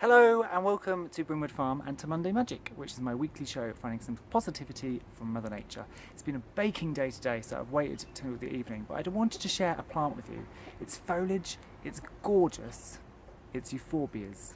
Hello and welcome to Brimwood Farm and to Monday Magic, which is my weekly show finding some positivity from Mother Nature. It's been a baking day today, so I've waited till the evening, but I wanted to share a plant with you. It's foliage, it's gorgeous, it's euphorbias.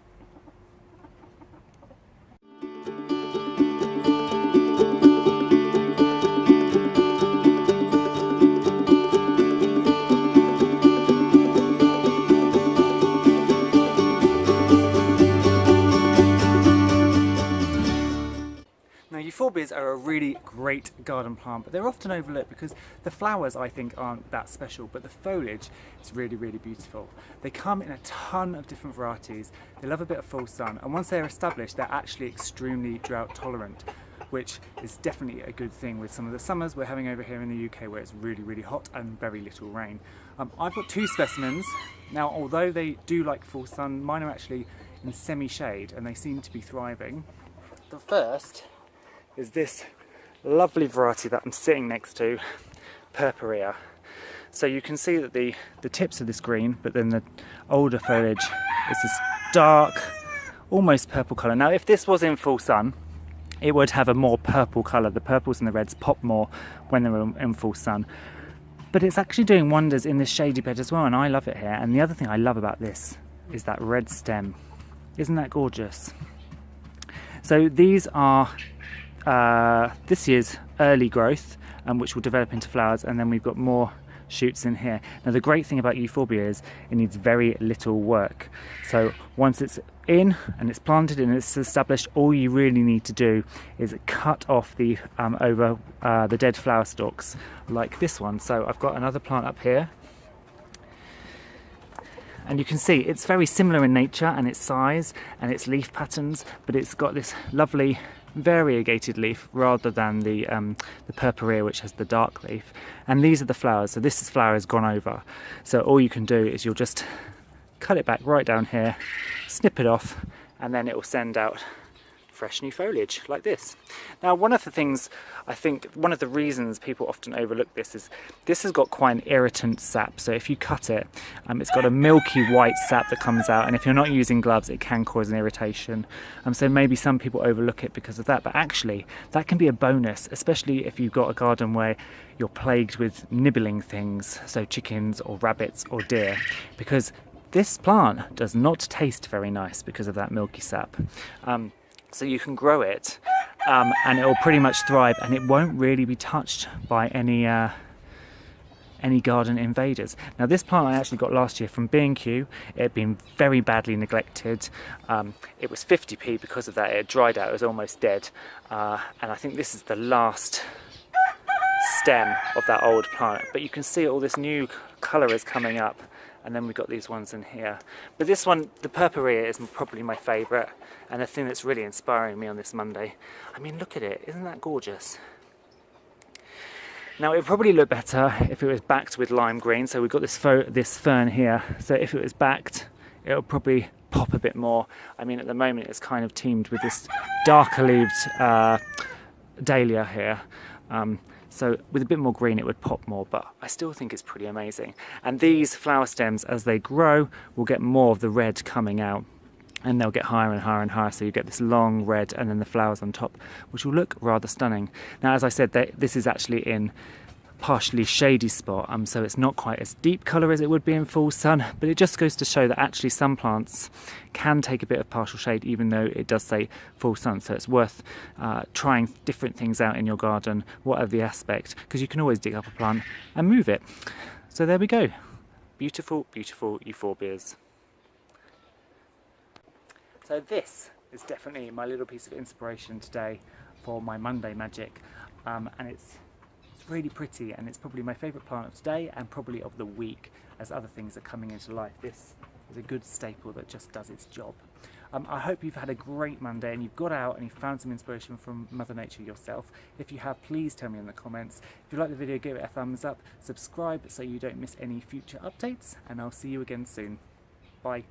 Now euphorbias are a really great garden plant, but they're often overlooked because the flowers I think aren't that special, but the foliage is really beautiful. They come in a ton of different varieties, they love a bit of full sun, and once they're established they're actually extremely drought tolerant, which is definitely a good thing with some of the summers we're having over here in the UK where it's really hot and very little rain. I've got two specimens. Now although they do like full sun, mine are actually in semi-shade and they seem to be thriving. The first is this lovely variety that I'm sitting next to, purpurea. So you can see that the tips are this green, but then the older foliage is this dark, almost purple colour. Now if this was in full sun, it would have a more purple colour. The purples and the reds pop more when they're in full sun. But it's actually doing wonders in this shady bed as well, and I love it here. And the other thing I love about this is that red stem. Isn't that gorgeous? So these are this year's early growth, which will develop into flowers, and then we've got more shoots in here. Now the great thing about euphorbia is it needs very little work. So once it's in and it's planted and it's established, all you really need to do is cut off the the dead flower stalks like this one. So I've got another plant up here, and you can see it's very similar in nature and its size and its leaf patterns, but it's got this lovely variegated leaf rather than the purpurea, which has the dark leaf. And these are the flowers. So this flower has gone over, so all you can do is you'll just cut it back right down here, snip it off, and then it will send out fresh new foliage like this. Now one of the things, I think one of the reasons people often overlook this is this has got quite an irritant sap. So if you cut it, it's got a milky white sap that comes out, and if you're not using gloves it can cause an irritation. So maybe some people overlook it because of that, but actually that can be a bonus, especially if you've got a garden where you're plagued with nibbling things, so chickens or rabbits or deer, because this plant does not taste very nice because of that milky sap. So you can grow it and it will pretty much thrive, and it won't really be touched by any garden invaders. Now this plant I actually got last year from B&Q. It had been very badly neglected. It was 50p because of that. It had dried out, it was almost dead. And I think this is the last stem of that old plant. But you can see all this new colour is coming up. And then we've got these ones in here. But this one, the purpurea, is probably my favourite, and the thing that's really inspiring me on this Monday. I mean, look at it, isn't that gorgeous? Now it would probably look better if it was backed with lime green. So we've got this fern here. So if it was backed, it would probably pop a bit more. I mean, at the moment it's kind of teamed with this darker leaved dahlia here. So with a bit more green it would pop more, but I still think it's pretty amazing. And these flower stems, as they grow, will get more of the red coming out, and they'll get higher and higher and higher, so you get this long red and then the flowers on top, which will look rather stunning. Now as I said, this is actually in partially shady spot, so it's not quite as deep colour as it would be in full sun, but it just goes to show that actually some plants can take a bit of partial shade even though it does say full sun. So it's worth trying different things out in your garden, whatever the aspect, because you can always dig up a plant and move it. So there we go, beautiful euphorbias. So this is definitely my little piece of inspiration today for my Monday magic, and it's really pretty, and it's probably my favourite plant of today and probably of the week, as other things are coming into life. This is a good staple that just does its job. I hope you've had a great Monday and you've got out and you've found some inspiration from Mother Nature yourself. If you have, please tell me in the comments. If you like the video, give it a thumbs up, subscribe so you don't miss any future updates, and I'll see you again soon. Bye.